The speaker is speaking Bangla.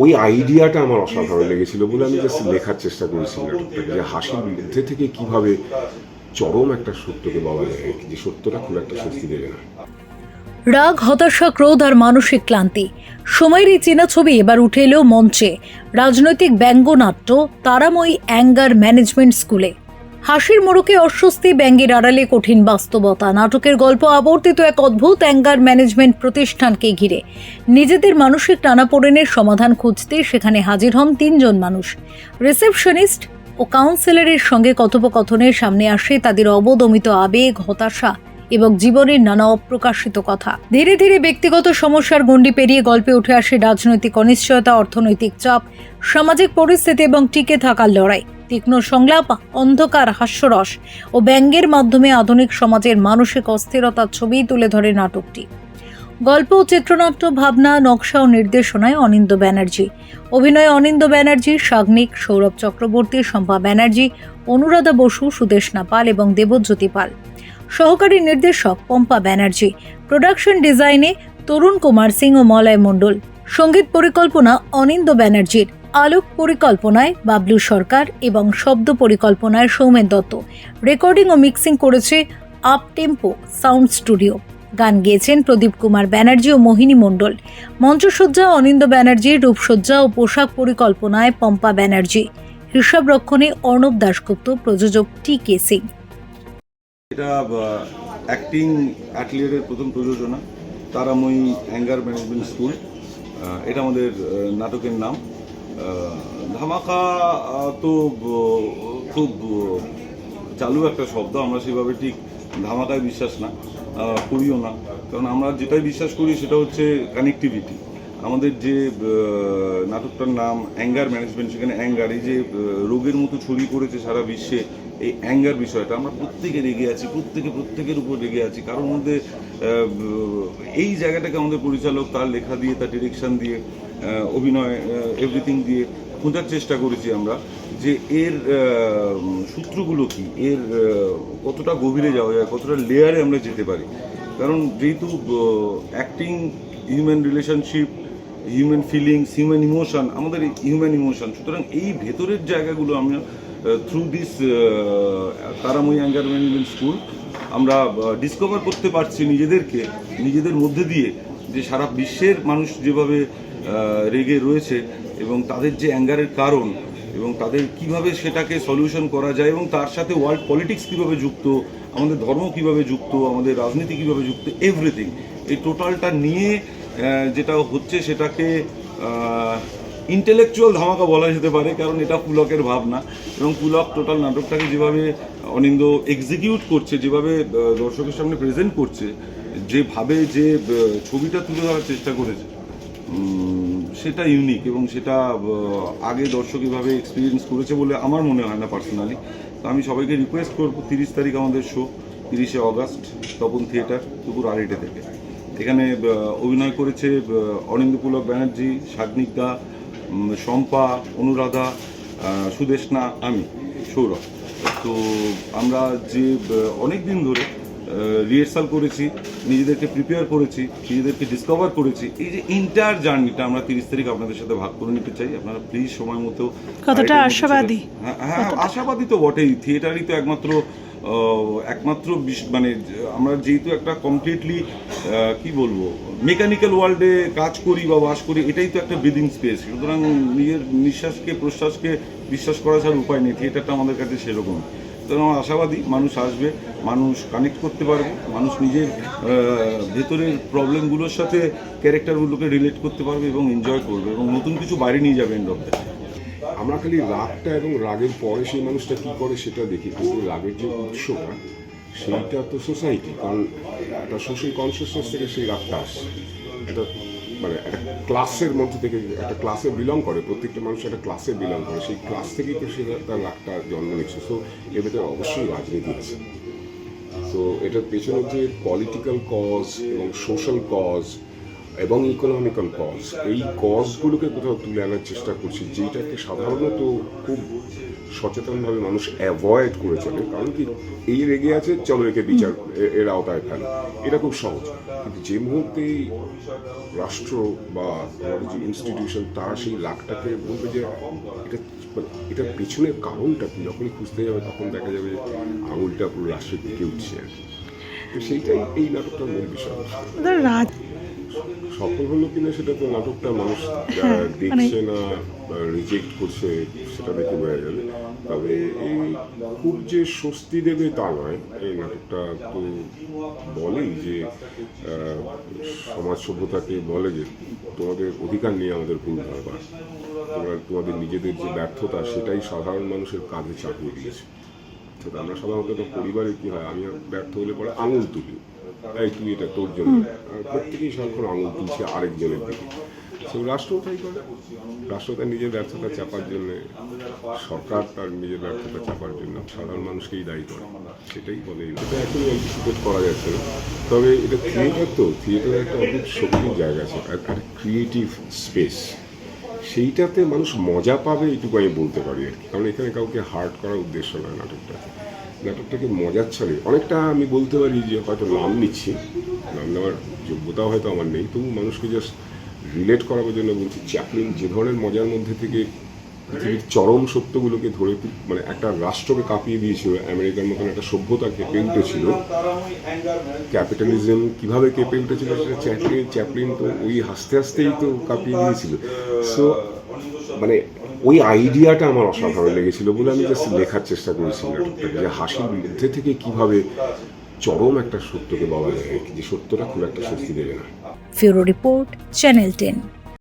ওই আইডিয়াটা আমার অসাধারণ লেগেছিল বলে আমি জাস্ট লেখার চেষ্টা করেছি নাটকটাকে, যে হাসির বিরুদ্ধে থেকে কিভাবে চরম একটা সত্যকে বলা যায়, যে সত্যটা খুব একটা স্বস্তি দেবে না। রাগ, হতাশা, ক্রোধ আর মানসিক ক্লান্তি, সময়ের এই চেনা ছবি এবার উঠে এলো মঞ্চে রাজনৈতিক ব্যঙ্গনাট্য তারাময়ী অ্যাঙ্গার ম্যানেজমেন্ট স্কুলে। হাসির মোড়কে অস্বস্তি, ব্যঙ্গের আড়ালে কঠিন বাস্তবতা। নাটকের গল্প আবর্তিত এক অদ্ভুত অ্যাঙ্গার ম্যানেজমেন্ট প্রতিষ্ঠানকে ঘিরে। নিজেদের মানসিক টানাপোড়েনের সমাধান খুঁজতে সেখানে হাজির হন 3 জন মানুষ। রিসেপশনিস্ট ও কাউন্সিলরের সঙ্গে কথোপকথনের সামনে আসে তাদের অবদমিত আবেগ, হতাশা এবং জীবনের নানা অপ্রকাশিত কথা। ধীরে ধীরে ব্যক্তিগত সমস্যার গণ্ডি পেরিয়ে গল্পে উঠে আসে রাজনৈতিক অনিশ্চয়তা, অর্থনৈতিক চাপ, সামাজিক পরিস্থিতি এবং টিকে থাকার লড়াই। তীক্ষ্ণ সংলাপ, অন্ধকার হাস্যরস ও ব্যঙ্গের মাধ্যমে আধুনিক সমাজের মানসিক অস্থিরতার ছবি তুলে ধরে নাটকটি। গল্প ও চিত্রনাট্য, ভাবনা, নকশা ও নির্দেশনায় অনিন্দ্য ব্যানার্জি। অভিনয়ে অনিন্দ্য ব্যানার্জি, সাগ্নিক, সৌরভ চক্রবর্তী, শম্পা ব্যানার্জি, অনুরাধা বসু, সুদেষ্ণা পাল এবং দেবজ্যোতি পাল। সহকারী নির্দেশক পম্পা ব্যানার্জি। প্রোডাকশন ডিজাইনে তরুণ কুমার সিং ও মলয় মণ্ডল। সঙ্গীত পরিকল্পনা অনিন্দ্য ব্যানার্জির। আলোক পরিকল্পনায় বাবলু সরকার এবং শব্দ পরিকল্পনায় সৌমেন দত্ত। রেকর্ডিং ও মিক্সিং করেছে আপ টেম্পো সাউন্ড স্টুডিও। গান গেয়েছেন প্রদীপ কুমার ব্যানার্জি ও মোহিনী মণ্ডল। মঞ্চসজ্জা অনিন্দ্য ব্যানার্জি, রূপসজ্জা ও পোশাক পরিকল্পনায় পম্পা ব্যানার্জি। হিসাব রক্ষণে অর্ণব দাশগুপ্ত, প্রযোজক টি.কে. সিং। এটা অ্যাক্টিং অ্যাটলিয়ারের প্রথম প্রযোজনা, তারাময়ী অ্যাঙ্গার ম্যানেজমেন্ট স্কুল, এটা আমাদের নাটকের নাম। ধামাকা তো খুব চালু একটা শব্দ, আমরা সেভাবে ঠিক ধামাকায় বিশ্বাস না, করিও না। কারণ আমরা যেটাই বিশ্বাস করি সেটা হচ্ছে কানেক্টিভিটি। আমাদের যে নাটকটার নাম অ্যাঙ্গার ম্যানেজমেন্ট, সেখানে অ্যাঙ্গার এই যে রোগের মতো ছড়িয়ে পড়েছে সারা বিশ্বে, এই অ্যাঙ্গার বিষয়টা আমরা প্রত্যেকে রেগে আছি, প্রত্যেকের উপর রেগে আছি। কারোর মধ্যে এই জায়গাটাকে আমাদের পরিচালক তার লেখা দিয়ে, তার ডিরেকশন দিয়ে, অভিনয়, এভরিথিং দিয়ে খোঁজার চেষ্টা করেছি আমরা, যে এর সূত্রগুলো কি, এর কতটা গভীরে যাওয়া যায়, কতটা লেয়ারে আমরা যেতে পারি। কারণ যেহেতু acting human relationship, human feelings, human emotion, আমাদের হিউম্যান ইমোশন, সুতরাং এই ভেতরের জায়গাগুলো আমরা through this Taramoyee anger management school আমরা ডিসকভার করতে পারছি নিজেদেরকে, নিজেদের মধ্যে দিয়ে, যে সারা বিশ্বের মানুষ যেভাবে রেগে রয়েছে এবং তাদের যে অ্যাঙ্গারের কারণ এবং তাদের কিভাবে সেটাকে সলিউশন করা যায়, এবং তার সাথে ওয়ার্ল্ড পলিটিক্স কীভাবে যুক্ত, আমাদের ধর্ম কীভাবে যুক্ত, আমাদের রাজনীতি কীভাবে যুক্ত, এভরিথিং এই টোটালটা নিয়ে যেটা হচ্ছে সেটাকে ইন্টেলেকচুয়াল ধামাকা বলা যেতে পারে। কারণ এটা পুলকের ভাবনা, এবং পুলক টোটাল নাটকটাকে যেভাবে অনিন্দ্য এক্সিকিউট করছে, যেভাবে দর্শকের সামনে প্রেজেন্ট করছে, যেভাবে যে ছবিটা তুলে ধরার চেষ্টা করেছে, সেটা ইউনিক, এবং সেটা আগে দর্শক এভাবে এক্সপিরিয়েন্স করেছে বলে আমার মনে হয় না পার্সোনালি। তো আমি সবাইকে রিকোয়েস্ট করবো, 30 তারিখ আমাদের শো, 30শে অগাস্ট, তপন থিয়েটার, দুপুর 2:30 থেকে। এখানে অভিনয় করেছে অনিন্দ্য পুলক ব্যানার্জি, সাগ্নিক দা, শম্পা, অনুরাধা, সুদেষ্ণা, আমি সৌরভ। তো আমরা যে অনেক দিন ধরে রিহার্সাল করেছি, নিজেদেরকে প্রিপেয়ার করেছি, নিজেদেরকে ডিসকভার করেছি, এই যে ইন্টার জার্নিটা আমরা 30 তারিখ আপনাদের সাথে ভাগ করে নিতে চাই। আপনারা প্লিজ সময় মতো। কতটা আশাবাদী? হ্যাঁ, আশাবাদী তো বটেই। থিয়েটারই তো একমাত্র মানে আমরা যেহেতু একটা কমপ্লিটলি কি বলবো মেকানিক্যাল ওয়ার্ল্ডে কাজ করি বা বাস করি, এটাই তো একটা ব্রিদিং স্পেস। সুতরাং নিজের নিঃশ্বাসকে প্রশ্বাসকে বিশ্বাস করা ছাড়া উপায় নেই। থিয়েটারটা আমাদের কাছে সেরকম। সুতরাং আমার আশাবাদী মানুষ আসবে, মানুষ কানেক্ট করতে পারবে, মানুষ নিজের ভেতরের প্রবলেমগুলোর সাথে ক্যারেক্টারগুলোকে রিলেট করতে পারবে এবং এনজয় করবে, এবং নতুন কিছু বাইরে নিয়ে যাবে এন্ড অফ দ্য। আমরা খালি রাগটা এবং রাগের পরে সেই মানুষটা কী করে সেটা দেখি, কিন্তু রাগের যে উৎসটা সেইটা তো সোসাইটি, কারণ একটা সোশ্যাল কনসিয়াসনেস থেকে সেই রাগটা আসছে। এটা মানে একটা ক্লাসের মধ্যে থেকে, একটা ক্লাসে বিলং করে, প্রত্যেকটা মানুষ একটা ক্লাসে বিলং করে, সেই ক্লাস থেকেই তো সে তার রাগটা জন্ম নিচ্ছে। সো এর ভেতরে অবশ্যই রাজনীতি আছে। সো এটার পেছনে যে পলিটিক্যাল কজ এবং সোশ্যাল কজ এবং ইকোনমিক্যাল কজ, এই কজগুলোকে কোথাও তুলে আনার চেষ্টা করছি, যেটাকে সাধারণত খুব সচেতনভাবে মানুষ অ্যাভয়েড করে চলে। কারণ কি, এই রেগে আছে, চলো একে বিচার এর আওতায় ফেলো, এটা খুব সহজ। কিন্তু যে মুহূর্তেই রাষ্ট্র বা আমাদের যে ইনস্টিটিউশন তারা সেই রাগটাকে বলবে যে এটার পেছনের কারণটা কি, যখনই খুঁজতে যাবে তখন দেখা যাবে যে আঙুলটা পুরো রাষ্ট্রের দিকে উঠছে আর কি। তো সেইটাই এই নাটকটার মূল বিষয়। রাজ সফল হলো কিনা সেটা তো নাটকটা মানুষ দেখছে না, রিজেক্ট করছে, সেটা দেখে বোঝা যাবে। তবে এই খুব যে স্বস্তি দেবে তা নয়। এই নাটকটা তো বলেই যে সমাজ সভ্যতাকে বলে যে তোমাদের অধিকার নিয়ে আমাদের ভুল ভাবা, তোমাদের নিজেদের যে ব্যর্থতা সেটাই সাধারণ মানুষের কাঁধে চাপিয়ে দিয়েছে। তো আমরা সাধারণত পরিবারে কি হয়, আমি ব্যর্থ হলে পরে আঙুল তুলি, এই তুই এটা তোর জন্য, প্রত্যেকেই সারাক্ষণ আঙুল তুলছে আরেকজনের দিকে। সেই রাষ্ট্রও তাই করে, রাষ্ট্র তার নিজের ব্যর্থতা চাপার জন্য, সরকার তার নিজের ব্যর্থতা চাপার জন্য সাধারণ মানুষকেই দায়ী করে, সেটাই বলে। এটা এখন অ্যান্টিসিপেট করা যাচ্ছে না। তবে এটা থিয়েটার, তো থিয়েটারের একটা অদ্ভুত শক্তির জায়গা আছে, একটা ক্রিয়েটিভ স্পেস, সেইটাতে মানুষ মজা পাবে এইটুকু আমি বলতে পারি আর কি। কারণ এখানে কাউকে হার্ট করার উদ্দেশ্য নয় নাটকটাকে মজার ছলে অনেকটা আমি বলতে পারি যে হয়তো নাম নিচ্ছি, নাম নেওয়ার যোগ্যতাও হয়তো আমার নেই, তবু মানুষকে জাস্ট রিলেট করার জন্য বলছি। চ্যাপলিন যে ধরনের মজার মধ্যে থেকে পৃথিবীর চরম সত্যগুলোকে ধরে মানে একটা রাষ্ট্রকে কাঁপিয়ে দিয়েছিল, আমেরিকার মতন একটা সভ্যতা কেঁপে উঠেছিল, ক্যাপিটালিজম কীভাবে কেঁপে উঠেছিল সেটা চ্যাপলিন তো ওই হাসতে হাসতেই তো কাঁপিয়ে দিয়েছিল। সো মানে ওই আইডিয়াটা আমার অসাধারণ লেগেছিল বলে আমি জাস্ট লেখার চেষ্টা করেছিলাম নাটকটাকে, যে হাসির মধ্যে থেকে কিভাবে চরম একটা সত্যকে বলা যায়, যে সত্যটা খুব একটা স্বস্তি দেবে না। ফিউরো রিপোর্ট, চ্যানেল 10।